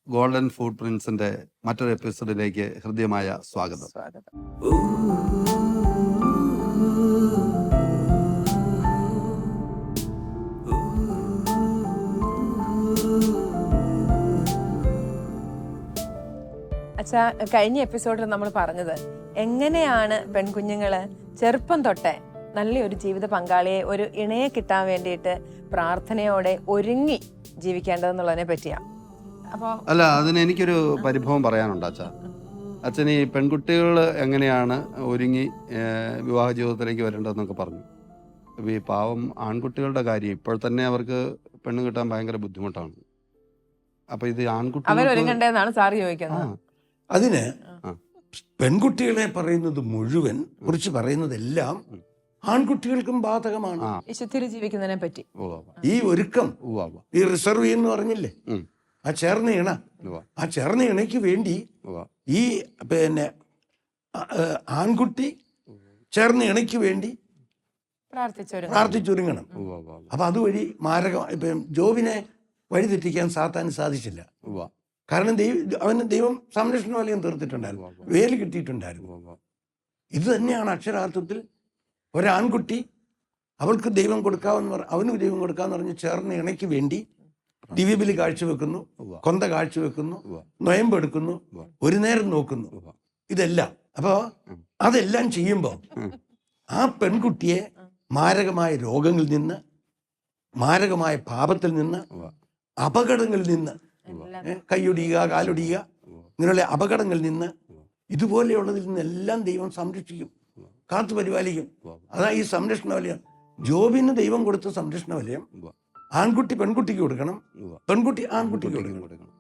Golden food പ്രിൻസിന്റെ മറ്റൊരു എപ്പിസോഡിലേക്ക് ഹൃദ്യമായ സ്വാഗതം. അച്ഛാ, കഴിഞ്ഞ എപ്പിസോഡിൽ നമ്മൾ പറഞ്ഞത് എങ്ങനെയാണ് പെൺകുഞ്ഞുങ്ങള് ചെറുപ്പം തൊട്ടേ നല്ലൊരു ജീവിത പങ്കാളിയെ, ഒരു ഇണയെ കിട്ടാൻ വേണ്ടിയിട്ട് പ്രാർത്ഥനയോടെ ഒരുങ്ങി ജീവിക്കേണ്ടതെന്നുള്ളതിനെ പറ്റിയാ. അപ്പൊ അല്ല, അതിന് എനിക്കൊരു പരിഭവം പറയാനുണ്ട് അച്ഛാ. അച്ഛൻ ഈ പെൺകുട്ടികൾ എങ്ങനെയാണ് ഒരുങ്ങി വിവാഹ ജീവിതത്തിലേക്ക് വരേണ്ടതെന്നൊക്കെ പറഞ്ഞു. അപ്പോൾ ഈ പാവം ആൺകുട്ടികളുടെ കാര്യം ഇപ്പോൾ തന്നെ അവർക്ക് പെണ്ണ് കിട്ടാൻ ഭയങ്കര ബുദ്ധിമുട്ടാണ്. അപ്പൊ ഇത് ആൺകുട്ടികൾ അവരൊരുങ്ങണ്ടേന്നാണ് സാറ് ചോദിക്കുന്നത്. അതിന് ആ. പെൺകുട്ടികളെ പറയുന്നത് മുഴുവൻ കുറിച്ച് പറയുന്നതെല്ലാം ആൺകുട്ടികൾക്കും ബാധകമാണ്. വിശുദ്ധിയിൽ ജീവിക്കുന്നതിനെ പറ്റി ഈ ഒരുക്കം, ഈ റിസർവ് എന്ന് പറഞ്ഞില്ലേ, ആ ചേർന്ന ഇണ, ആ ചേർന്ന ഇണയ്ക്ക് വേണ്ടി ഈ ആൺകുട്ടി ചേർന്ന ഇണയ്ക്ക് വേണ്ടി പ്രാർത്ഥിച്ചൊരുങ്ങണം. അപ്പൊ അതുവഴി ഇപ്പം ജോബിനെ വഴിതെറ്റിക്കാൻ സാത്താൻ സാധിച്ചില്ല. കാരണം അവന് ദൈവം സംരക്ഷണ വലയം തീർത്തിട്ടുണ്ടായിരുന്നു, വേല് കിട്ടിയിട്ടുണ്ടായിരുന്നു. ഇത് തന്നെയാണ് അക്ഷരാർത്ഥത്തിൽ ഒരാൺകുട്ടി അവൾക്ക് ദൈവം അവന് ദൈവം കൊടുക്കാന്ന് പറഞ്ഞ് ചേർന്ന് ഇണയ്ക്ക് വേണ്ടി ദിവ്യബലി കാഴ്ചവെക്കുന്നു, കൊന്ത കാഴ്ചവെക്കുന്നു, നൊയമ്പെടുക്കുന്നു, ഒരു നേരം നോക്കുന്നു. ഇതെല്ലാം അപ്പോ അതെല്ലാം ചെയ്യുമ്പോൾ ആ പെൺകുട്ടിയെ മാരകമായ രോഗങ്ങളിൽ നിന്ന്, മാരകമായ പാപത്തിൽ നിന്ന്, അപകടങ്ങളിൽ നിന്ന്, കൈയൊടിയുക, കാലൊടിയുക, ഇങ്ങനെയുള്ള അപകടങ്ങളിൽ നിന്ന്, ഇതുപോലെയുള്ളതിൽ നിന്നെല്ലാം ദൈവം സംരക്ഷിക്കും, കാത്തു പരിപാലിക്കും. അതാ ഈ സംരക്ഷണ വലയം. ജോബിന് ദൈവം കൊടുത്ത സംരക്ഷണ വലയം ആൺകുട്ടി പെൺകുട്ടിക്ക് കൊടുക്കണം, പെൺകുട്ടി ആൺകുട്ടിക്ക് കൊടുക്കണം.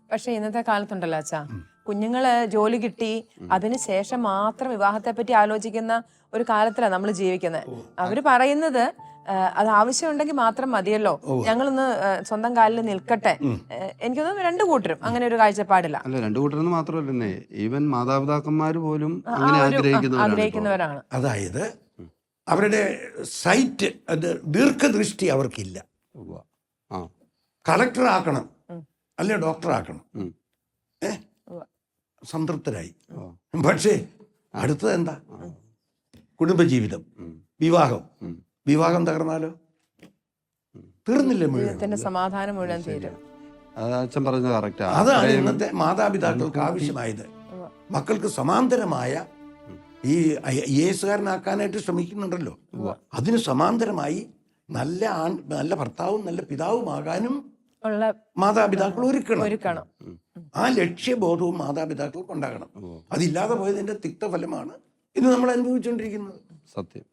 പക്ഷെ ഇന്നത്തെ കാലത്തുണ്ടല്ലോ അച്ഛാ, കുഞ്ഞുങ്ങള് ജോലി കിട്ടി അതിനുശേഷം മാത്രം വിവാഹത്തെ പറ്റി ആലോചിക്കുന്ന ഒരു കാലത്തിലാണ് നമ്മൾ ജീവിക്കുന്നത്. അവര് പറയുന്നത് അത് ആവശ്യമുണ്ടെങ്കിൽ മാത്രം മതിയല്ലോ, ഞങ്ങളൊന്ന് സ്വന്തം കാലിൽ നിൽക്കട്ടെ. എനിക്ക് തോന്നുന്നു രണ്ടു കൂട്ടരും അങ്ങനെ ഒരു കാഴ്ചപ്പാടില്ല. അല്ല, രണ്ടു കൂട്ടരെന്ന് മാത്രമല്ലേ, ഈവൻ മാതാപിതാക്കന്മാര് പോലും ആഗ്രഹിക്കുന്നവരാണ്. അതായത് അവരുടെ സൈറ്റ്, അത് ദീർഘദൃഷ്ടി അവർക്കില്ല. കളക്ടർ ആക്കണം, അല്ലെ ഡോക്ടർ ആക്കണം, സംതൃപ്തരായി. പക്ഷേ അടുത്തത് എന്താ? കുടുംബജീവിതം, വിവാഹം തകർന്നാലോ തീർന്നില്ലേ മുഴുവൻ, സമാധാനം മുഴുവൻ തീരും. അച്ഛൻ പറഞ്ഞത് കറക്റ്റാ. അതാണ് ഇന്നത്തെ മാതാപിതാക്കൾക്ക് ആവശ്യമായത്. മക്കൾക്ക് സമാന്തരമായ ഈ യേസുകാരനാക്കാനായിട്ട് ശ്രമിക്കുന്നുണ്ടല്ലോ, അതിന് സമാന്തരമായി നല്ല ഭർത്താവും നല്ല പിതാവുമാകാനും മാതാപിതാക്കൾ ഒരുക്കണം. ആ ലക്ഷ്യബോധവും മാതാപിതാക്കൾക്ക് ഉണ്ടാകണം. അതില്ലാതെ പോയതിന്റെ തിക്തഫലമാണ് ഇത് നമ്മൾ അനുഭവിച്ചുകൊണ്ടിരിക്കുന്നത്. സത്യം.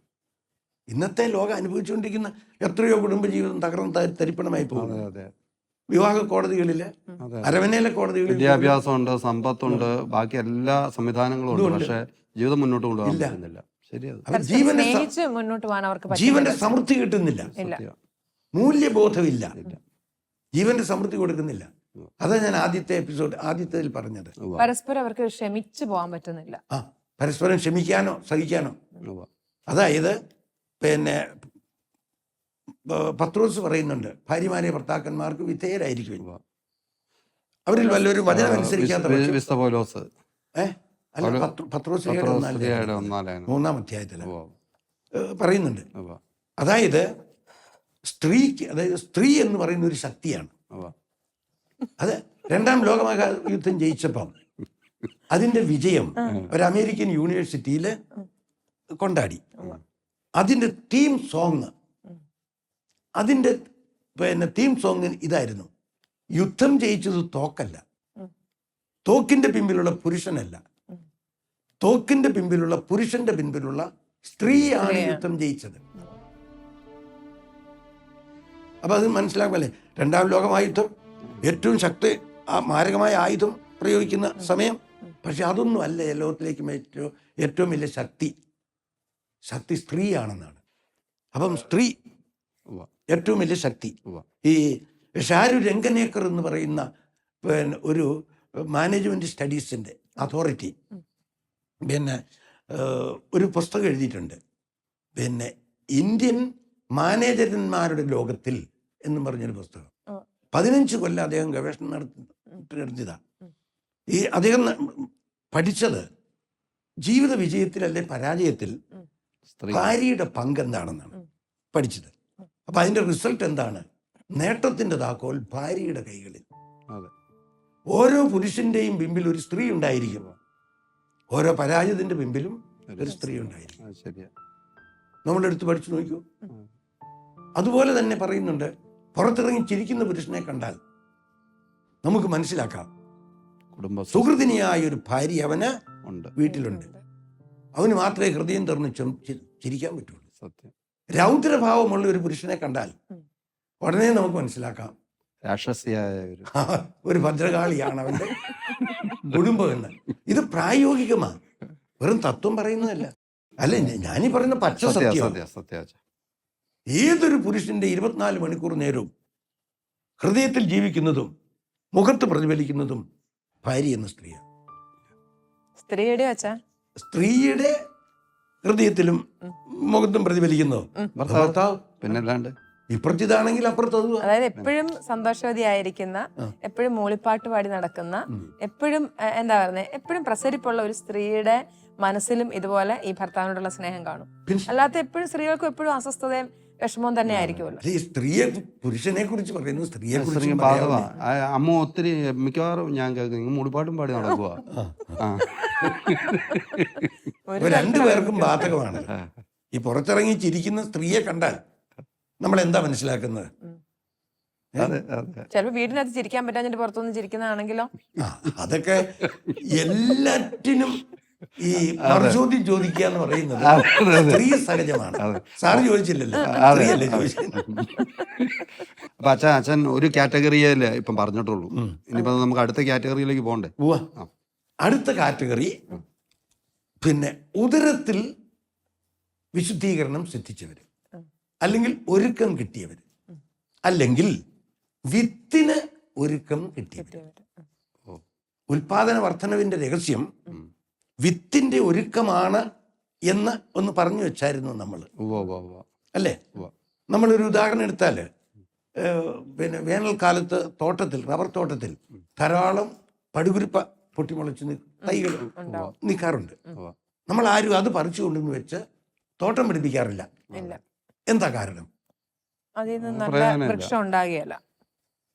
ഇന്നത്തെ ലോകം അനുഭവിച്ചുകൊണ്ടിരിക്കുന്ന എത്രയോ കുടുംബജീവിതം തകർന്ന് തരിപ്പണമായി പോകുന്നത്. വിവാഹ കോടതികളില്, അരവനയിലെ കോടതികളിൽ വിദ്യാഭ്യാസമുണ്ട്, സമ്പത്തുണ്ട്, ബാക്കി എല്ലാ സംവിധാനങ്ങളും ഉണ്ട്, പക്ഷെ ജീവിതം മുന്നോട്ട് കൊണ്ടുപോകാൻ പറ്റുന്നില്ല. ജീവന്റെ സമൃദ്ധി കിട്ടുന്നില്ല, മൂല്യബോധമില്ല, ജീവന്റെ സമൃദ്ധി കൊടുക്കുന്നില്ല. അതാ ഞാൻ ആദ്യത്തിൽ പറഞ്ഞത്. പരസ്പരം അവർക്ക് ക്ഷമിച്ചു പോകാൻ പറ്റുന്നില്ല. പരസ്പരം ക്ഷമിക്കാനോ സഹിക്കാനോ. അതായത് പത്രോസ് പറയുന്നുണ്ട്, ഭാര്യമാരെ ഭർത്താക്കന്മാർക്ക് വിധേയരായിരിക്കും. അവരിൽ വല്ലൊരു വചനം അനുസരിക്കാത്ത പത്രോസിന്റെ 3-ാം അധ്യായത്തില് പറയുന്നുണ്ട്. അതായത് സ്ത്രീ എന്ന് പറയുന്ന ഒരു ശക്തിയാണ്. അത് 2-ാം ലോകമഹായുദ്ധം ജയിച്ചപ്പം അതിന്റെ വിജയം ഒരു അമേരിക്കൻ യൂണിവേഴ്സിറ്റിയിൽ കൊണ്ടാടി. അതിന്റെ തീം സോങ് ഇതായിരുന്നു: യുദ്ധം ജയിച്ചത് തോക്കല്ല, തോക്കിന്റെ പിമ്പിലുള്ള പുരുഷനല്ല, തോക്കിന്റെ പിമ്പിലുള്ള പുരുഷന്റെ പിമ്പിലുള്ള സ്ത്രീയാണ് യുദ്ധം ജയിച്ചത്. അപ്പൊ അത് മനസ്സിലാക്കല്ലേ, 2-ാം ലോകമഹായുദ്ധം ഏറ്റവും മാരകമായ ആയുധം പ്രയോഗിക്കുന്ന സമയം. പക്ഷെ അതൊന്നും അല്ല ലോകത്തിലേക്കും ഏറ്റവും വലിയ ശക്തി സ്ത്രീയാണെന്നാണ്. അപ്പം സ്ത്രീ ഏറ്റവും വലിയ ശക്തി. ഈ ഷാരു രംഗനേക്കർ എന്ന് പറയുന്ന ഒരു മാനേജ്മെന്റ് സ്റ്റഡീസിന്റെ അതോറിറ്റി ഒരു പുസ്തകം എഴുതിയിട്ടുണ്ട്. ഇന്ത്യൻ മാനേജർമാരുടെ ലോകത്തിൽ എന്നും പറഞ്ഞൊരു പുസ്തകം. 15 കൊല്ലം അദ്ദേഹം ഗവേഷണം നടത്തിയതാ. ഈ അദ്ദേഹം പഠിച്ചത് ജീവിത വിജയത്തിൽ പരാജയത്തിൽ ഭാര്യയുടെ പങ്ക് എന്താണെന്നാണ് പഠിച്ചത്. അപ്പൊ അതിന്റെ റിസൾട്ട് എന്താണ്? നേട്ടത്തിന്റെ താക്കോൽ ഭാര്യയുടെ കൈകളിൽ. ഓരോ പുരുഷന്റെയും പിമ്പിൽ ഒരു സ്ത്രീ ഉണ്ടായിരിക്കും, ഓരോ പരാജയത്തിന്റെ പിമ്പിലും ഒരു സ്ത്രീ ഉണ്ടായിരിക്കും. നമ്മുടെ അടുത്ത് പഠിച്ചു നോക്കൂ. അതുപോലെ തന്നെ പറയുന്നുണ്ട്, പുറത്തിറങ്ങി ചിരിക്കുന്ന പുരുഷനെ കണ്ടാൽ നമുക്ക് മനസ്സിലാക്കാം സുഹൃതിനിയായ ഒരു ഭാര്യ അവന് വീട്ടിലുണ്ട്. അവന് മാത്രമേ ഹൃദയം തുറന്ന് ചിരിക്കാൻ പറ്റുള്ളൂ. രൗദ്രഭാവമുള്ള ഒരു പുരുഷനെ കണ്ടാൽ ഉടനെ നമുക്ക് മനസ്സിലാക്കാം ഒരു ഭദ്രകാളിയാണ് അവന്റെ കുടുംബം എന്ന്. ഇത് പ്രായോഗികമാണ്, വെറും തത്വം പറയുന്നതല്ല. അല്ലെ, ഞാനീ പറയുന്ന പച്ച സത്യം. ഏതൊരു പുരുഷന്റെ 24 മണിക്കൂർ നേരവും ഹൃദയത്തിൽ ജീവിക്കുന്നതും മുഖത്ത് പ്രതിഫലിക്കുന്നതും ഭാര്യ എന്ന സ്ത്രീയാണ്. സ്ത്രീയുടെ ഹൃദയത്തിലും മുഖത്തും പ്രതിഫലിക്കുന്നു ഭർത്താവ്. പിന്നല്ലാണ്ട് ഇപ്പുറത്തിതാണെങ്കിൽ അപ്പുറത്ത്. അതായത് എപ്പോഴും സന്തോഷവതിയായിരിക്കുന്ന, എപ്പോഴും മൂളിപ്പാട്ട് പാടി നടക്കുന്ന, എപ്പോഴും എന്താ പറയുന്നത്, എപ്പോഴും പ്രസരിപ്പുള്ള ഒരു സ്ത്രീയുടെ മനസ്സിലും ഇതുപോലെ ഈ ഭർത്താവിനോടുള്ള സ്നേഹം കാണും. അല്ലാത്ത എപ്പോഴും സ്ത്രീകൾക്കും എപ്പോഴും അസ്വസ്ഥതയും വിഷമവും തന്നെ ആയിരിക്കുമല്ലോ. ഈ സ്ത്രീയെ പുരുഷനെ കുറിച്ച് പറയുന്നു, സ്ത്രീയെ കുറിച്ച് അമ്മ ഒത്തിരി മിക്കവാറും ഞാൻ കേൾക്കുന്നു മൂളിപ്പാട്ടും പാടി നടക്കുക. രണ്ടുപേർക്കും ബാധകമാണ്. ഈ പുറത്തിറങ്ങി ചിരിക്കുന്ന സ്ത്രീയെ കണ്ടാൽ നമ്മൾ എന്താ മനസ്സിലാക്കുന്നത്? ചിലപ്പോ വീടിനകത്ത് ചിരിക്കാൻ പറ്റാഞ്ഞിട്ട് പുറത്തുനിന്ന് ചിരിക്കുന്നതാണെങ്കിലോ? അതൊക്കെ എല്ലാറ്റിനും ഈ മറുചോദ്യം ചോദിക്കുക എന്ന് പറയുന്നത് സ്ത്രീ സഹജമാണ്. സാറ് ചോദിച്ചില്ലല്ലോ, സ്ത്രീയല്ലേ ചോദിച്ചത്. അപ്പൊ അച്ഛൻ ഒരു കാറ്റഗറിയല്ലേ ഇപ്പം പറഞ്ഞിട്ടുള്ളൂ. ഇനിയിപ്പോ നമുക്ക് അടുത്ത കാറ്റഗറിയിലേക്ക് പോകണ്ടേ? അടുത്ത കാറ്റഗറി പിന്നെ ഉദരത്തിൽ വിശുദ്ധീകരണം സിദ്ധിച്ചവര്, അല്ലെങ്കിൽ ഒരുക്കം കിട്ടിയവര്, അല്ലെങ്കിൽ വിത്തിന് ഒരുക്കം കിട്ടിയവര്. ഉൽപാദന വർധനവിന്റെ രഹസ്യം വിത്തിന്റെ ഒരുക്കമാണ് എന്ന് ഒന്ന് പറഞ്ഞു വെച്ചായിരുന്നു നമ്മൾ, അല്ലേ? നമ്മളൊരു ഉദാഹരണം എടുത്താല്, പിന്നെ വേനൽക്കാലത്ത് തോട്ടത്തിൽ, റബ്ബർ തോട്ടത്തിൽ ധാരാളം പടുകുരുപ്പ പൊട്ടിമുളച്ച് തൈകൾ നിൽക്കാറുണ്ട്. നമ്മൾ ആരും അത് പറിച്ചു കൊണ്ടെന്ന് വെച്ച് തോട്ടം പിടിപ്പിക്കാറില്ല. എന്താ കാരണം?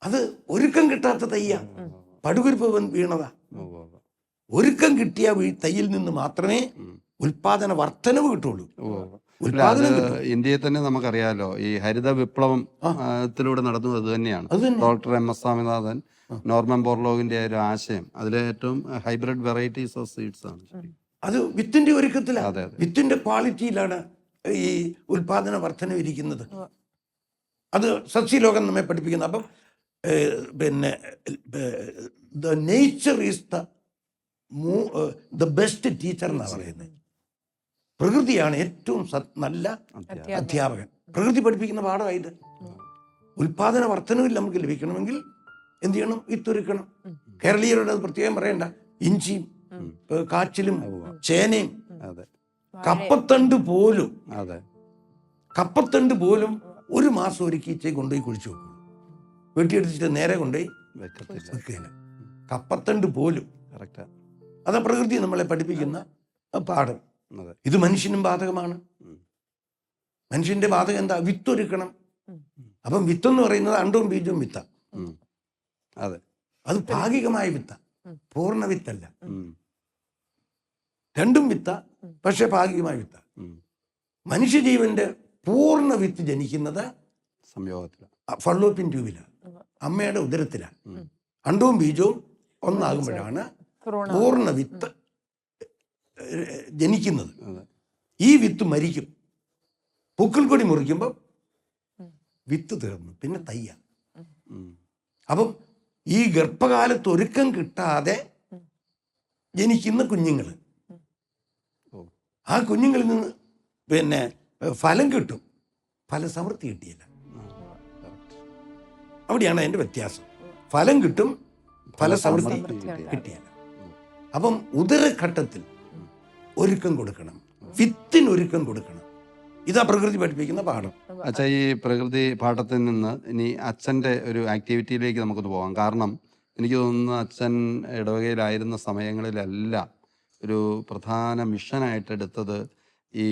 അത് ഒരുക്കം കിട്ടാത്ത തയ്യ, പടുകുരുപ്പ് വീണതാ. ഒരുക്കം കിട്ടിയ തയ്യിൽ നിന്ന് മാത്രമേ ഉൽപാദന വർധനവ് കിട്ടുള്ളൂ. ഇന്ത്യയിൽ തന്നെ നമുക്കറിയാലോ, ഈ ഹരിത വിപ്ലവം ത്തിലൂടെ നടന്നത് അത് തന്നെയാണ്. ഡോക്ടർ MS സ്വാമിനാഥൻ, നോർമൻ ബോർലോഗിന്റെ ഒരു ആശയം, അതിലെ ഏറ്റവും ഹൈബ്രിഡ് വെറൈറ്റീസ് ഓഫ് സീഡ്സ് ആണ്. അത് വിത്തിന്റെ ഒരുക്കത്തിലാണ്, വിത്തിന്റെ ക്വാളിറ്റിയിലാണ് ഈ ഉൽപാദന വർധനവ് ഇരിക്കുന്നത്. അത് സസ്യലോകം നമ്മെ പഠിപ്പിക്കുന്നത്. അപ്പം പിന്നെ the nature is the best teacher എന്നാണ് പറയുന്നത്. പ്രകൃതിയാണ് ഏറ്റവും നല്ല അധ്യാപകൻ. പ്രകൃതി പഠിപ്പിക്കുന്ന പാഠമായത്. ഉൽപാദന വർധനവിൽ നമുക്ക് ലഭിക്കണമെങ്കിൽ എന്ത് ചെയ്യണം? വിത്തൊരുക്കണം. കേരളീയരോട് അത് പ്രത്യേകം പറയണ്ട. ഇഞ്ചിയും കാച്ചിലും ചേനയും കപ്പത്തണ്ട് പോലും ഒരു മാസം ഒരു കീച്ചയെ കൊണ്ടുപോയി കുഴിച്ചു വെക്കും. വെട്ടിയെടുത്തിട്ട് നേരെ കൊണ്ടുപോയി വെക്കുകയില്ല. കപ്പത്തണ്ട് പോലും. അത് പ്രകൃതി നമ്മളെ പഠിപ്പിക്കുന്ന പാഠം. ഇത് മനുഷ്യനും ബാധകമാണ്. മനുഷ്യന്റെ ബാധകം എന്താ? വിത്തൊരുക്കണം. അപ്പം വിത്തെന്ന് പറയുന്നത് അണ്ടവും ബീജവും വിത്ത. അത് ഭാഗികമായ വിത്ത, പൂർണ്ണ വിത്തല്ല. രണ്ടും വിത്ത, പക്ഷെ ഭാഗികമായ വിത്ത. മനുഷ്യജീവന്റെ പൂർണ്ണ വിത്ത് ജനിക്കുന്നത് ഫള്ളോപ്പിൻ ട്യൂബിലാണ്, അമ്മയുടെ ഉദരത്തിലാണ്. അണ്ടവും ബീജവും ഒന്നാകുമ്പോഴാണ് പൂർണ്ണ വിത്ത് ജനിക്കുന്നത്. ഈ വിത്ത് മരിക്കും. പൂക്കൾ കൊടി മുറിക്കുമ്പോൾ വിത്ത് തീർന്നു, പിന്നെ തയ്യ. അപ്പം ഈ ഗർഭകാലത്ത് ഒരുക്കം കിട്ടാതെ ജനിക്കുന്ന കുഞ്ഞുങ്ങൾ, ആ കുഞ്ഞുങ്ങളിൽ നിന്ന് പിന്നെ ഫലം കിട്ടും, ഫലസമൃദ്ധി കിട്ടിയില്ല. അവിടെയാണ് അതിൻ്റെ വ്യത്യാസം. ഫലം കിട്ടും, ഫലസമൃദ്ധി കിട്ടിയില്ല. അപ്പം ഉദരഘട്ടത്തിൽ ഒരുക്കം കൊടുക്കണം, വിത്തിനൊരുക്കം കൊടുക്കണം. ഇതാ പ്രകൃതി പഠിപ്പിക്കുന്ന പാഠം. അച്ഛാ, ഈ പ്രകൃതി പാഠത്തിൽ നിന്ന് ഇനി അച്ഛൻ്റെ ഒരു ആക്ടിവിറ്റിയിലേക്ക് നമുക്കൊന്ന് പോകാം. കാരണം എനിക്ക് തോന്നുന്നു അച്ഛൻ ഇടവകയിലായിരുന്ന സമയങ്ങളിലെല്ലാം ഒരു പ്രധാന മിഷനായിട്ട് എടുത്തത് ഈ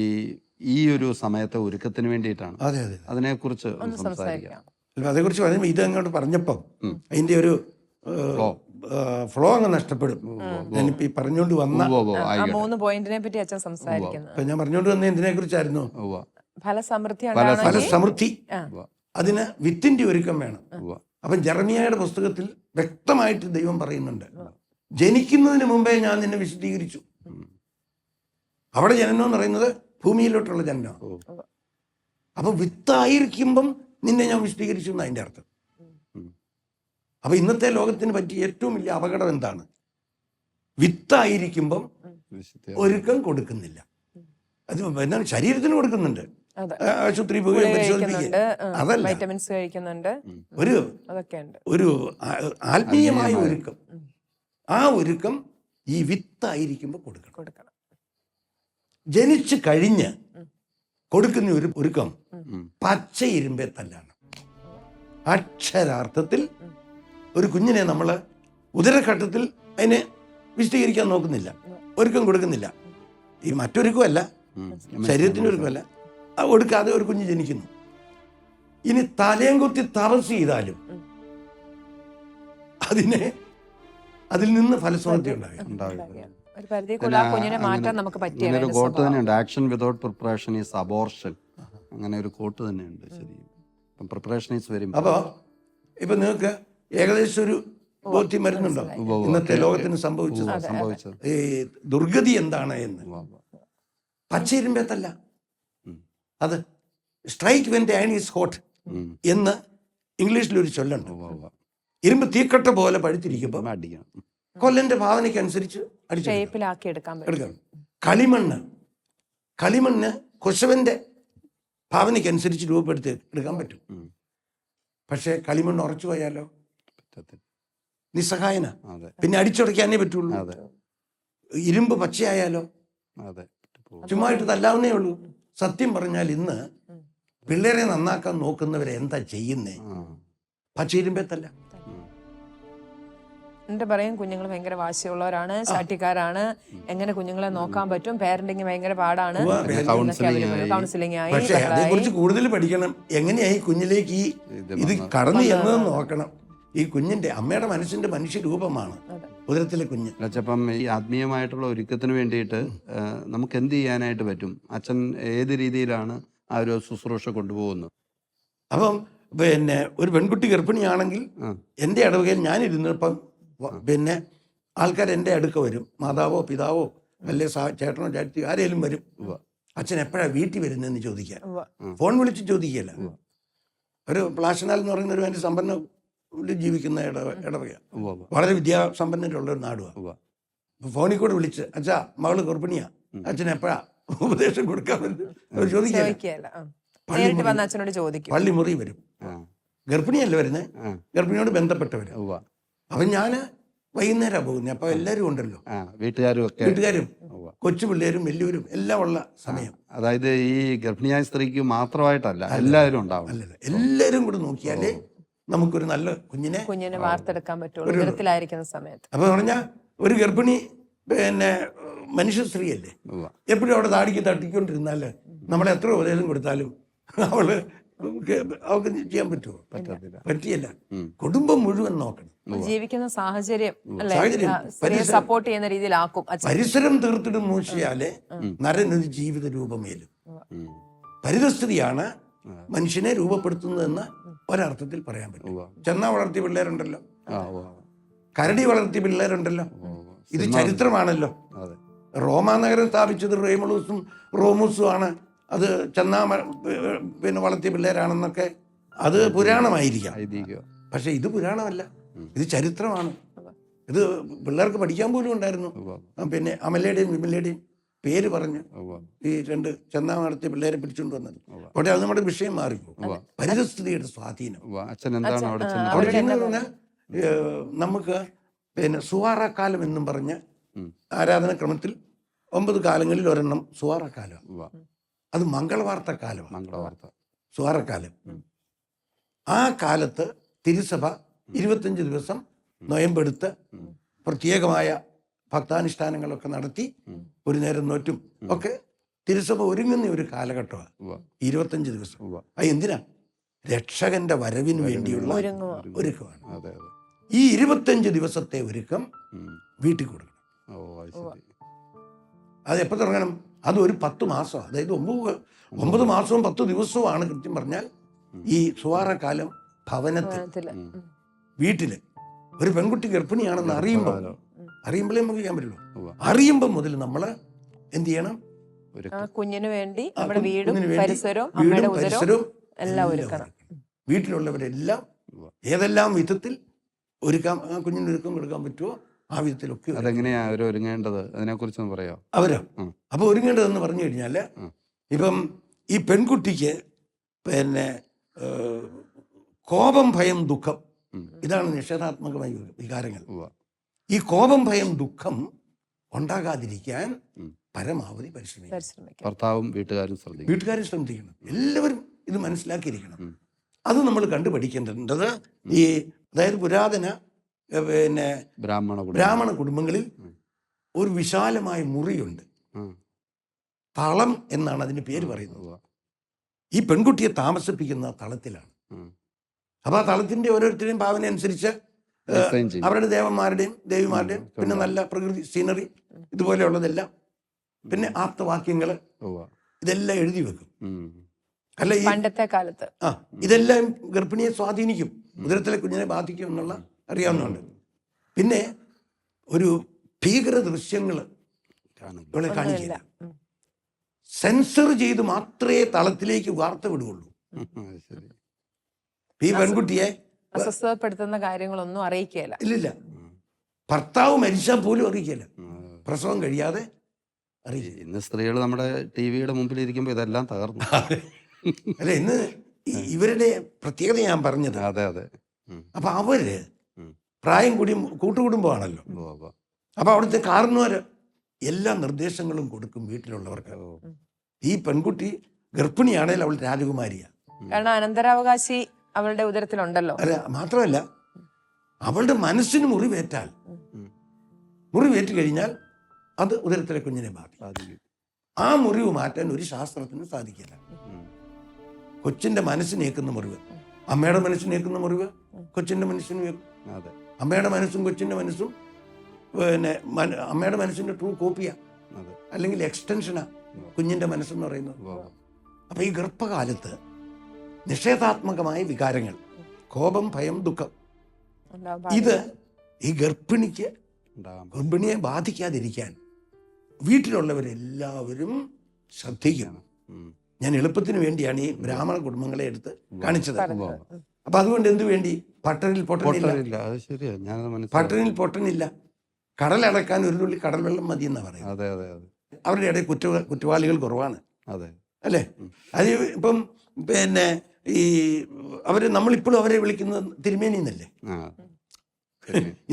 ഈ ഒരു സമയത്തെ ഒരുക്കത്തിന് വേണ്ടിയിട്ടാണ്. അതെ അതെ. അതിനെക്കുറിച്ച് ഒന്ന് ഒന്ന് സംസാരിക്കാം. സംസാരിക്കാം. അതേക്കുറിച്ച് പറയുമ്പോൾ ഇത് അങ്ങോട്ട് പറഞ്ഞപ്പം അതിൻ്റെ ഒരു ഫ്ലോ അങ്ങ് നഷ്ടപ്പെടും. ഞാനിപ്പോൾ ഈ പറഞ്ഞുകൊണ്ട് വന്ന ആ 3 പോയിന്റിനെ പറ്റി അച്ഛൻ സംസാരിക്കുന്നത്. ഇപ്പം ഞാൻ പറഞ്ഞുകൊണ്ട് വന്ന എന്തിനെ കുറിച്ചായിരുന്നു? ഫലസമൃദ്ധി ഫലസമൃദ്ധി. അതിന് വിത്തിന്റെ ഒരുക്കം വേണം. അപ്പം ജെറമിയായുടെ പുസ്തകത്തിൽ വ്യക്തമായിട്ട് ദൈവം പറയുന്നുണ്ട്, ജനിക്കുന്നതിന് മുമ്പേ ഞാൻ നിന്നെ വിശദീകരിച്ചു. അവിടെ ജനനം എന്ന് പറയുന്നത് ഭൂമിയിലോട്ടുള്ള ജനനമാണ്. അപ്പൊ വിത്തായിരിക്കുമ്പം നിന്നെ ഞാൻ വിശദീകരിച്ചു എന്ന് അതിൻ്റെ അർത്ഥം. അപ്പൊ ഇന്നത്തെ ലോകത്തിന് പറ്റിയ ഏറ്റവും വലിയ അപകടം എന്താണ്? വിത്തായിരിക്കുമ്പം ഒരുക്കം കൊടുക്കുന്നില്ല. അത് എന്താണ്? ശരീരത്തിന് കൊടുക്കുന്നുണ്ട്, ആശുപത്രി പോവുകയും പരിശോധിപ്പിക്കുക, അതല്ല. വൈറ്റമിൻസ് കഴിക്കുന്നുണ്ട്, ഒരു ആത്മീയമായ ഒരുക്കം. ആ ഒരുക്കം ഈ വിത്തായിരിക്കുമ്പോൾ കൊടുക്കണം. ജനിച്ചു കഴിഞ്ഞ് കൊടുക്കുന്ന ഒരു ഒരുക്കം പച്ച ഇരുമ്പേ തല്ലാണ്. അക്ഷരാർത്ഥത്തിൽ ഒരു കുഞ്ഞിനെ നമ്മൾ ഉദരഘട്ടത്തിൽ അതിനെ വിശദീകരിക്കാൻ നോക്കുന്നില്ല, ഒരുക്കം കൊടുക്കുന്നില്ല. ഈ മറ്റൊരുക്കമല്ല, ശരീരത്തിൻ്റെ ഒരുക്കമല്ല, കൊടുക്കാതെ ഒരു കുഞ്ഞ് ജനിക്കുന്നു. ഇനി തലയും കുത്തി തപസ് ചെയ്താലും അതിൽ നിന്ന് ഫലസമൃദ്ധി ഉണ്ടാകും. ഒരു കോട്ട് തന്നെയുണ്ട്, action without preparation is abortion. അങ്ങനെ ഒരു കോട്ട് തന്നെയുണ്ട്. ശരി, പ്രിപ്പറേഷൻ ഈസ് വെരി. അപ്പോൾ ഇപ്പൊ നിങ്ങൾക്ക് ഏകദേശം ഒരു ബോധ്യം വരുന്നുണ്ടോ ഇന്നത്തെ ലോകത്തിന് സംഭവിച്ചത് ഈ ദുർഗതി എന്താണ് എന്ന്? പച്ചയിരുമ്പേത്തല്ല, അത് strike when the iron is hot എന്ന് ഇംഗ്ലീഷിലൊരു ചൊല്ലുണ്ട്. ഇരുമ്പ് തീക്കട്ട പോലെ പഴുത്തിരിക്കുമ്പോൾ കൊല്ലന്റെ ഭാവനയ്ക്കനുസരിച്ച് എടുക്കാം. കളിമണ്ണ് കൊശവന്റെ ഭാവനയ്ക്കനുസരിച്ച് രൂപപ്പെടുത്തി എടുക്കാൻ പറ്റും. പക്ഷെ കളിമണ്ണ് ഉറച്ചു പോയാലോ നിസ്സഹായന, പിന്നെ അടിച്ചുടയ്ക്കാനേ പറ്റുള്ളൂ. ഇരുമ്പ് പച്ചയായാലോ ചുമ്മായിട്ട് തല്ലാവുന്നേ ഉള്ളൂ. സത്യം പറഞ്ഞാൽ ഇന്ന് പിള്ളേരെ നന്നാക്കാൻ നോക്കുന്നവരെ എന്താ ചെയ്യുന്നേ? പച്ച ഇരുമ്പേത്തല്ല. എന്നിട്ട് പറയും കുഞ്ഞുങ്ങൾ ഭയങ്കര വാശിയുള്ളവരാണ്, ശാഠ്യക്കാരാണ്, എങ്ങനെ കുഞ്ഞുങ്ങളെ നോക്കാൻ പറ്റും, പാരന്റിങ് ഭയങ്കര പാടാണ്, കൗൺസിലിംഗ് ആയി. പക്ഷേ അതേക്കുറിച്ച് കൂടുതൽ പഠിക്കണം. എങ്ങനെയായി കുഞ്ഞിലേക്ക് ഇത് കടന്നു എന്നതെന്ന് നോക്കണം. ഈ കുഞ്ഞിന്റെ അമ്മയുടെ മനസ്സിന്റെ മനുഷ്യരൂപമാണ് ഉദരത്തിലെ കുഞ്ഞ്. അപ്പം ഈ ആത്മീയമായിട്ടുള്ള ഒരുക്കത്തിന് വേണ്ടിയിട്ട് നമുക്ക് എന്ത് ചെയ്യാനായിട്ട് പറ്റും? അച്ഛൻ ഏത് രീതിയിലാണ് ആ ഒരു ശുശ്രൂഷ കൊണ്ടുപോകുന്നത്? അപ്പം പിന്നെ ഒരു പെൺകുട്ടി ഗർഭിണിയാണെങ്കിൽ എൻ്റെ ഇടവകയിൽ ഞാനിരുന്നപ്പം പിന്നെ ആൾക്കാർ എൻ്റെ അടുക്ക വരും, മാതാവോ പിതാവോ അല്ലെ ചേട്ടനോ ചേട്ടത്തി ആരെങ്കിലും വരും. അച്ഛൻ എപ്പോഴാണ് വീട്ടിൽ വരുന്നതെന്ന് ചോദിക്കാൻ, ഫോൺ വിളിച്ച് ചോദിക്കുകയല്ല. ഒരു പ്ലാഷനാൽ എന്ന് പറയുന്ന ഒരു അതിൻ്റെ സമ്പന്ന ജീവിക്കുന്ന ഇടവകയാണ്, വളരെ വിദ്യാസമ്പന്നരുള്ള ഒരു നാടുമാണ്. ഫോണിൽ കൂടെ വിളിച്ച് അച്ഛാ മകള് ഗർഭിണിയാ, അച്ഛൻ എപ്പോഴാ ഉപദേശം കൊടുക്കാൻ അവർ ചോദിക്കുകയല്ല. പള്ളിമുറി വരും, ഗർഭിണിയല്ല വരുന്നത്, ഗർഭിണിയോട് ബന്ധപ്പെട്ടവര്. അപ്പൊ ഞാന് വൈകുന്നേരം പോകുന്നത്. അപ്പൊ എല്ലാരും ഉണ്ടല്ലോ, വീട്ടുകാരും കൊച്ചു പിള്ളേരും വലിയവരും എല്ലാം ഉള്ള സമയം. അതായത് ഈ ഗർഭിണിയായ സ്ത്രീക്ക് മാത്രമായിട്ടല്ല, എല്ലാവരും ഉണ്ടാവും. എല്ലാരും കൂടെ നോക്കിയാലേ നമുക്കൊരു നല്ല കുഞ്ഞിനെ വാർത്തെടുക്കാൻ പറ്റുള്ളൂ സമയത്ത്. അപ്പൊ പറഞ്ഞാൽ ഒരു ഗർഭിണി പിന്നെ മനുഷ്യ സ്ത്രീയല്ലേ, എപ്പോഴും അവിടെ താടിക്ക് തട്ടിക്കൊണ്ടിരുന്നാല് നമ്മളെ എത്ര ഉപദേശം കൊടുത്താലും അവൾക്ക് ചെയ്യാൻ പറ്റുമോ? പറ്റിയല്ല. കുടുംബം മുഴുവൻ നോക്കണം, ജീവിക്കുന്ന സാഹചര്യം സപ്പോർട്ട് ചെയ്യുന്ന രീതിയിലാക്കും. പരിസരം തീർത്തിടും മൂശയാലെ നരനൊരു ജീവിത രൂപമേലും. പരിതസ്ഥിതിയാണ് മനുഷ്യനെ രൂപപ്പെടുത്തുന്നതെന്ന് ഒരർത്ഥത്തിൽ പറയാൻ പറ്റും. ചെന്ന വളർത്തിയ പിള്ളേരുണ്ടല്ലോ, കരടി വളർത്തിയ പിള്ളേരുണ്ടല്ലോ, ഇത് ചരിത്രമാണല്ലോ. റോമാ നഗരം സ്ഥാപിച്ചത് റോമൂസും ആണ്. അത് ചെന്നാ പിന്നെ വളർത്തിയ പിള്ളേരാണെന്നൊക്കെ അത് പുരാണമായിരിക്കാം. പക്ഷെ ഇത് പുരാണമല്ല, ഇത് ചരിത്രമാണ്. ഇത് പിള്ളേർക്ക് പഠിക്കാൻ പോലും ഉണ്ടായിരുന്നു. പിന്നെ അമലയുടെയും വിമലയുടെയും പേര് പറഞ്ഞ് ഈ 2 ചെന്നാ നടത്തിയ പിള്ളേരെ പിടിച്ചുകൊണ്ട് വന്നത്. അവിടെ അത് നമ്മുടെ വിഷയം മാറിപ്പോ. പരിതസ്ഥിതിയുടെ സ്വാധീനം. അവിടെ ചെന്ന് നമുക്ക് പിന്നെ സുവാറക്കാലം എന്നും പറഞ്ഞ് ആരാധനക്രമത്തിൽ 9 കാലങ്ങളിൽ ഒരെണ്ണം സുവാറക്കാലം. അത് മംഗളവാർത്ത കാലം. സുവാറക്കാലം. ആ കാലത്ത് തിരുസഭ 25 ദിവസം നൊയമ്പെടുത്ത് പ്രത്യേകമായ ഭക്താനുഷ്ഠാനങ്ങളൊക്കെ നടത്തി ഒരു നേരം നോറ്റും ഒക്കെ തിരുസഭ ഒരുങ്ങുന്ന ഒരു കാലഘട്ടമാണ് 25 ദിവസം. അത് എന്തിനാ? രക്ഷകന്റെ വരവിന് വേണ്ടിയുള്ള ഒരുക്കമാണ്. ഈ 25 ദിവസത്തെ ഒരുക്കം വീട്ടിൽ കൊടുക്കണം. അത് എപ്പോൾ തുടങ്ങണം? അത് ഒരു 10 മാസം, അതായത് 9 മാസവും 10 ദിവസവുമാണ് കൃത്യം പറഞ്ഞാൽ ഈ സുവാറക്കാലം ഭവനത്തിൽ വീട്ടില് ഒരു പെൺകുട്ടി ഗർഭിണിയാണെന്ന് അറിയുമ്പോഴേ നമുക്ക് ചെയ്യാൻ പറ്റുള്ളൂ. അറിയുമ്പോൾ മുതൽ നമ്മൾ എന്ത് ചെയ്യണം? കുഞ്ഞിന് വേണ്ടി നമ്മുടെ വീടും പരിസരവും അമ്മയുടെ ഉദരവും എല്ലാം ഒരുക്കണം. വീട്ടിലുള്ളവരെല്ലാം ഏതെല്ലാം വിധത്തിൽ ഒരുക്കാം, കുഞ്ഞിന് ഒരുക്കം കൊടുക്കാൻ പറ്റുമോ ആ വിധത്തിലൊക്കെ. അതെങ്ങനെയാ അവർ ഒരുങ്ങേണ്ടത്? അതിനെ കുറിച്ചൊന്ന് പറയാം. അവരോ അപ്പൊ ഒരുങ്ങേണ്ടതെന്ന് പറഞ്ഞു കഴിഞ്ഞാല്, ഇപ്പം ഈ പെൺകുട്ടിക്ക് പിന്നെ കോപം, ഭയം, ദുഃഖം, ഇതാണ് നിഷേധാത്മകമായ വികാരങ്ങൾ. ഈ കോപം, ഭയം, ദുഃഖം ഉണ്ടാകാതിരിക്കാൻ പരമാവധി പരിശ്രമിക്കണം. ഭർത്താവും വീട്ടുകാരും ശ്രദ്ധിക്കണം. എല്ലാവരും ഇത് മനസ്സിലാക്കിയിരിക്കണം. അത് നമ്മൾ കണ്ടുപഠിക്കേണ്ടത് ഈ അതായത് പുരാതന പിന്നെ ബ്രാഹ്മണ കുടുംബങ്ങളിൽ ഒരു വിശാലമായ മുറിയുണ്ട്. തളം എന്നാണ് അതിന് പേര് പറയുന്നത്. ഈ പെൺകുട്ടിയെ താമസിപ്പിക്കുന്ന തളത്തിലാണ്. അപ്പൊ ആ തളത്തിന്റെ ഓരോരുത്തരുടെയും ഭാവന അനുസരിച്ച് അവരുടെ ദേവന്മാരുടെയും ദേവിമാരുടെയും പിന്നെ നല്ല പ്രകൃതി സീനറി ഇതുപോലെയുള്ളതെല്ലാം പിന്നെ ആപ്തവാക്യങ്ങള് ഇതെല്ലാം എഴുതി വെക്കും. അല്ല ഈ പണ്ടത്തെ കാലത്ത് ഇതെല്ലാം ഗർഭിണിയെ സ്വാധീനിക്കും, ഉദരത്തിലെ കുഞ്ഞിനെ ബാധിക്കും എന്നുള്ള അറിയാവുന്നുണ്ട്. പിന്നെ ഒരു ഭീകര ദൃശ്യങ്ങൾ ഇവിടെ കാണിക്കില്ല. സെൻസർ ചെയ്ത് മാത്രമേ തളത്തിലേക്ക് വാർത്ത വിടുകയുള്ളൂ. ഈ പെൺകുട്ടിയെ അസ്വസ്ഥപ്പെടുത്തുന്ന കാര്യങ്ങളൊന്നും അറിയിക്കുകയില്ല. ഇല്ലില്ല. ഭർത്താവ് മരിച്ചാൽ പോലും അറിയിക്കില്ല, പ്രസവം കഴിയാതെ അറിയില്ല. ഇന്ന് സ്ത്രീകൾ നമ്മുടെ ടിവിയുടെ മുമ്പിൽ ഇരിക്കുമ്പോൾ ഇതെല്ലാം തകർന്നു. അല്ല, ഇന്ന് ഇവരുടെ പ്രത്യേകത ഞാൻ പറഞ്ഞത്. അപ്പൊ അവര് പ്രായം കൂടി കൂട്ടുകുടുംബമാണല്ലോ. അപ്പൊ അവിടുത്തെ കാരണവര് എല്ലാ നിർദ്ദേശങ്ങളും കൊടുക്കും വീട്ടിലുള്ളവർക്ക്. ഈ പെൺകുട്ടി ഗർഭിണിയാണെങ്കിൽ അവൾ രാജകുമാരിയാണ്. കാരണം അനന്തരാവകാശി അവളുടെ ഉദരത്തിലുണ്ടല്ലോ. അല്ല, മാത്രമല്ല അവളുടെ മനസ്സിന് മുറിവേറ്റ് കഴിഞ്ഞാൽ അത് ഉദരത്തിലെ കുഞ്ഞിനെ ബാധിക്കും. ആ മുറിവ് മാറ്റാൻ ഒരു ശാസ്ത്രത്തിനും സാധിക്കില്ല. കൊച്ചിന്റെ മനസ്സിനേക്കുന്ന മുറിവ്, അമ്മയുടെ മനസ്സിനേക്കുന്ന മുറിവ് കൊച്ചിന്റെ മനസ്സിന് വെക്കും. അമ്മയുടെ മനസ്സും കൊച്ചിന്റെ മനസ്സും പിന്നെ അമ്മയുടെ മനസ്സിന്റെ ട്രൂ കോപ്പിയാ, അല്ലെങ്കിൽ എക്സ്റ്റൻഷനാ കുഞ്ഞിന്റെ മനസ്സെന്ന് പറയുന്നത്. അപ്പൊ ഈ ഗർഭകാലത്ത് നിഷേധാത്മകമായ വികാരങ്ങൾ, കോപം, ഭയം, ദുഃഖം, ഇത് ഈ ഗർഭിണിയെ ബാധിക്കാതിരിക്കാൻ വീട്ടിലുള്ളവരെല്ലാവരും ശ്രദ്ധിക്കണം. ഞാൻ എളുപ്പത്തിന് വേണ്ടിയാണ് ഈ ബ്രാഹ്മണ കുടുംബങ്ങളെ എടുത്ത് കാണിച്ചത്. അപ്പൊ അതുകൊണ്ട് എന്തു വേണ്ടി? പട്ടണിൽ പൊട്ടനില്ല, കടലടക്കാൻ ഒരു തുള്ളി കടൽ വെള്ളം മതി എന്നാ പറയുന്നത്. അവരുടെ ഇടയിൽ കുറ്റവാളികൾ കുറവാണ്, അല്ലേ? അത് ഇപ്പം പിന്നെ ഈ നമ്മളിപ്പോഴും അവരെ വിളിക്കുന്നത് തിരുമേനി എന്നല്ലേ.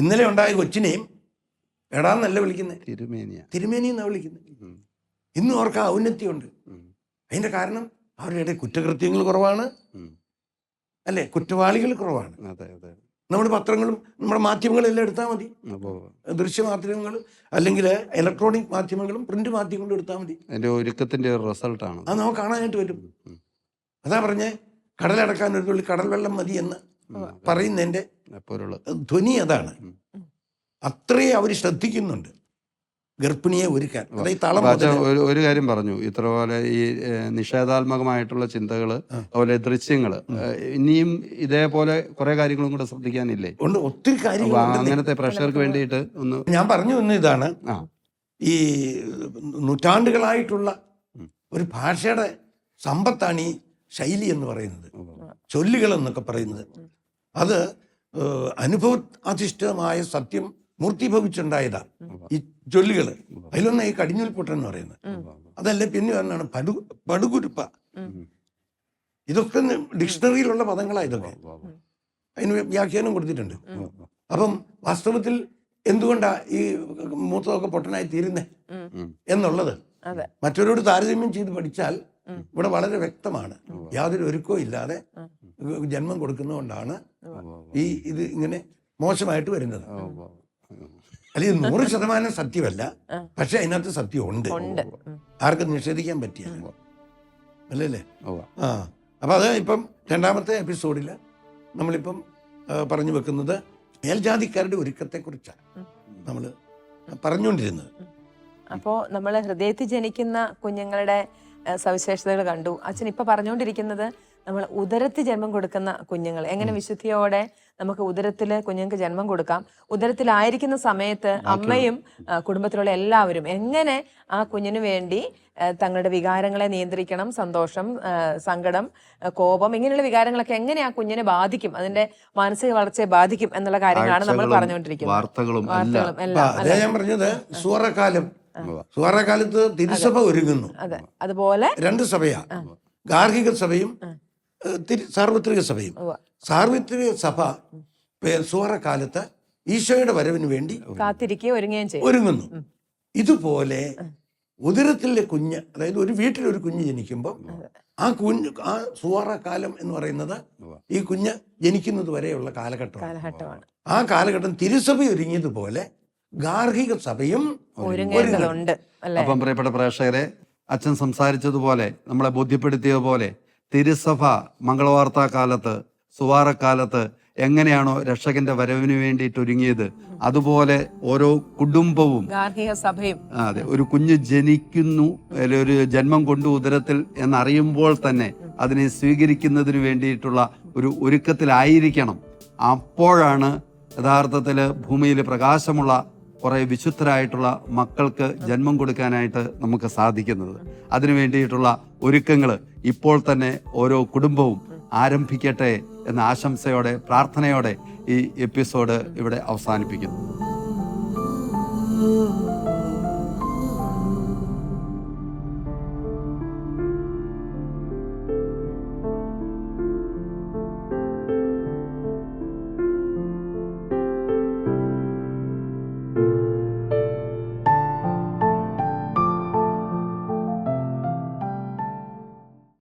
ഇന്നലെ ഉണ്ടായ കൊച്ചിനെയും എടാന്നല്ല വിളിക്കുന്നത്, തിരുമേനി എന്നാ വിളിക്കുന്നത്. ഇന്നും അവർക്ക് ഔന്നത്യമുണ്ട്. അതിന്റെ കാരണം അവരുടെ ഇടയിൽ കുറ്റകൃത്യങ്ങൾ കുറവാണ്, അല്ലേ? കുറ്റവാളികൾ കുറവാണ്. നമ്മുടെ പത്രങ്ങളും നമ്മുടെ മാധ്യമങ്ങളും എല്ലാം എടുത്താൽ മതി. ദൃശ്യമാധ്യമങ്ങൾ അല്ലെങ്കിൽ ഇലക്ട്രോണിക് മാധ്യമങ്ങളും പ്രിന്റ് മാധ്യമങ്ങളും എടുത്താൽ മതി. ഒരുക്കത്തിന്റെ റിസൾട്ടാണ് അത് നമുക്ക് കാണാനായിട്ട് വരും. അതാ പറഞ്ഞേ, കടലടക്കാൻ ഒരു തുള്ളി കടൽ വെള്ളം മതി എന്ന് പറയുന്നതിന്റെ ധ്വനി അതാണ്. അത്രേ അവർ ശ്രദ്ധിക്കുന്നുണ്ട് ഗർഭിണിയെ ഒരുക്കാൻ. ഒരു കാര്യം പറഞ്ഞു, ഇത്ര പോലെ ഈ നിഷേധാത്മകമായിട്ടുള്ള ചിന്തകള്, അതുപോലെ ദൃശ്യങ്ങള്, ഇനിയും ഇതേപോലെ കുറെ കാര്യങ്ങളും കൂടെ ശ്രദ്ധിക്കാനില്ലേ? ഉണ്ട്, ഒത്തിരി കാര്യങ്ങൾ. അങ്ങനത്തെ പ്രേക്ഷകർക്ക് വേണ്ടിയിട്ട് ഒന്ന് ഞാൻ പറഞ്ഞു വന്ന ഇതാണ്, ഈ നൂറ്റാണ്ടുകളായിട്ടുള്ള ഒരു ഭാഷയുടെ സമ്പത്താണ് ഈ ശൈലി എന്ന് പറയുന്നത്, ചൊല്ലുകൾ എന്നൊക്കെ പറയുന്നത്. അത് അനുഭവ അധിഷ്ഠിതമായ സത്യം മൂർത്തിഭവിച്ചുണ്ടായതാ ഈ ചൊല്ലുകള്. അതിലൊന്ന് ഈ കടിഞ്ഞൂൽ പൊട്ടൻ എന്ന് പറയുന്നത്. അതല്ലേ പിന്നെ ഒന്നാണ് പടുകുരുപ്പ. ഇതൊക്കെ ഡിക്ഷണറിയിലുള്ള പദങ്ങളാണ്. ഇതൊക്കെ അതിന് വ്യാഖ്യാനം കൊടുത്തിട്ടുണ്ട്. അപ്പം വാസ്തവത്തിൽ എന്തുകൊണ്ടാ ഈ മൂത്തതൊക്കെ പൊട്ടനായി തീരുന്നേ എന്നുള്ളത് മറ്റവരോട് താരതമ്യം ചെയ്ത് പഠിച്ചാൽ ഇവിടെ വളരെ വ്യക്തമാണ്. യാതൊരു ഒരുക്കവും ഇല്ലാതെ ജന്മം കൊടുക്കുന്നതുകൊണ്ടാണ് ഇത് ഇങ്ങനെ മോശമായിട്ട് വരുന്നത്. അല്ലെങ്കിൽ 100% സത്യമല്ല, പക്ഷെ അതിനകത്ത് സത്യം ഉണ്ട്, ആർക്കും നിഷേധിക്കാൻ പറ്റില്ല, അല്ലല്ലേ? ആ, അപ്പം അത് ഇപ്പം 2ാമത്തെ എപ്പിസോഡിൽ നമ്മളിപ്പം പറഞ്ഞു വെക്കുന്നത് മേൽജാതിക്കാരുടെ ഒരുക്കത്തെക്കുറിച്ചാണ് നമ്മൾ പറഞ്ഞുകൊണ്ടിരുന്നത്. അപ്പോൾ നമ്മൾ ഹൃദയത്തിൽ ജനിക്കുന്ന കുഞ്ഞുങ്ങളുടെ സവിശേഷതകൾ കണ്ടു. അച്ഛൻ ഇപ്പൊ പറഞ്ഞുകൊണ്ടിരിക്കുന്നത് നമ്മൾ ഉദരത്തിൽ ജന്മം കൊടുക്കുന്ന കുഞ്ഞുങ്ങൾ എങ്ങനെ വിശുദ്ധിയോടെ നമുക്ക് ഉദരത്തില് കുഞ്ഞുങ്ങൾക്ക് ജന്മം കൊടുക്കാം, ഉദരത്തിലായിരിക്കുന്ന സമയത്ത് അമ്മയും കുടുംബത്തിലുള്ള എല്ലാവരും എങ്ങനെ ആ കുഞ്ഞിനു വേണ്ടി തങ്ങളുടെ വികാരങ്ങളെ നിയന്ത്രിക്കണം, സന്തോഷം, സങ്കടം, കോപം, ഇങ്ങനെയുള്ള വികാരങ്ങളൊക്കെ എങ്ങനെ ആ കുഞ്ഞിനെ ബാധിക്കും, അതിന്റെ മാനസിക വളർച്ചയെ ബാധിക്കും എന്നുള്ള കാര്യങ്ങളാണ് നമ്മൾ പറഞ്ഞുകൊണ്ടിരിക്കുന്നത്. വാർത്തകളും എല്ലാം അതേ ഞാൻ പറഞ്ഞത്. സുവർണകാലത്ത് തിരുസഭ ഒരുങ്ങുന്നു. അതെ, അതുപോലെ 2 സഭയാ, ഗാർഹിക സഭയും സാർവത്രിക സഭയും. സാർവത്രിക സഭ സുവർണകാലത്ത് ഈശോയുടെ വരവിന് വേണ്ടി കാത്തിരിക്കുകയും ഒരുങ്ങുകയും ചെയ്യും, ഒരുങ്ങുന്നു. ഇതുപോലെ ഉദരത്തിലെ കുഞ്ഞ്, അതായത് ഒരു വീട്ടിലൊരു കുഞ്ഞ് ജനിക്കുമ്പോൾ ആ സുവർണകാലം എന്ന് പറയുന്നത് ഈ കുഞ്ഞ് ജനിക്കുന്നത് വരെയുള്ള കാലഘട്ടമാണ്. ആ കാലഘട്ടം തിരുസഭ ഒരുങ്ങിയതുപോലെ ഗാർഹിക സഭയും ഒരുങ്ങേണ്ടതുണ്ട്. അപ്പം പ്രിയപ്പെട്ട പ്രേക്ഷകരെ, അച്ഛൻ സംസാരിച്ചതുപോലെ, നമ്മളെ ബോധ്യപ്പെടുത്തിയതുപോലെ, തിരുസഭ മംഗളവാർത്താ കാലത്ത്, സുവാറക്കാലത്ത് എങ്ങനെയാണോ രക്ഷകന്റെ വരവിന് വേണ്ടിയിട്ട് ഒരുങ്ങിയത്, അതുപോലെ ഓരോ കുടുംബവും, ഗാർഹിക സഭയും, അതെ, ഒരു കുഞ്ഞ് ജനിക്കുന്നു, ഒരു ജന്മം കൊണ്ട് ഉദരത്തിൽ എന്നറിയുമ്പോൾ തന്നെ അതിനെ സ്വീകരിക്കുന്നതിന് വേണ്ടിയിട്ടുള്ള ഒരു ഒരുക്കത്തിലായിരിക്കണം. അപ്പോഴാണ് യഥാർത്ഥത്തിൽ ഭൂമിയിൽ പ്രകാശമുള്ള കുറെ വിശുദ്ധരായിട്ടുള്ള മക്കൾക്ക് ജന്മം കൊടുക്കാനായിട്ട് നമുക്ക് സാധിക്കുന്നത്. അതിനു വേണ്ടിയിട്ടുള്ള ഒരുക്കങ്ങൾ ഇപ്പോൾ തന്നെ ഓരോ കുടുംബവും ആരംഭിക്കട്ടെ എന്ന ആശംസയോടെ, പ്രാർത്ഥനയോടെ ഈ എപ്പിസോഡ് ഇവിടെ അവസാനിപ്പിക്കുന്നു.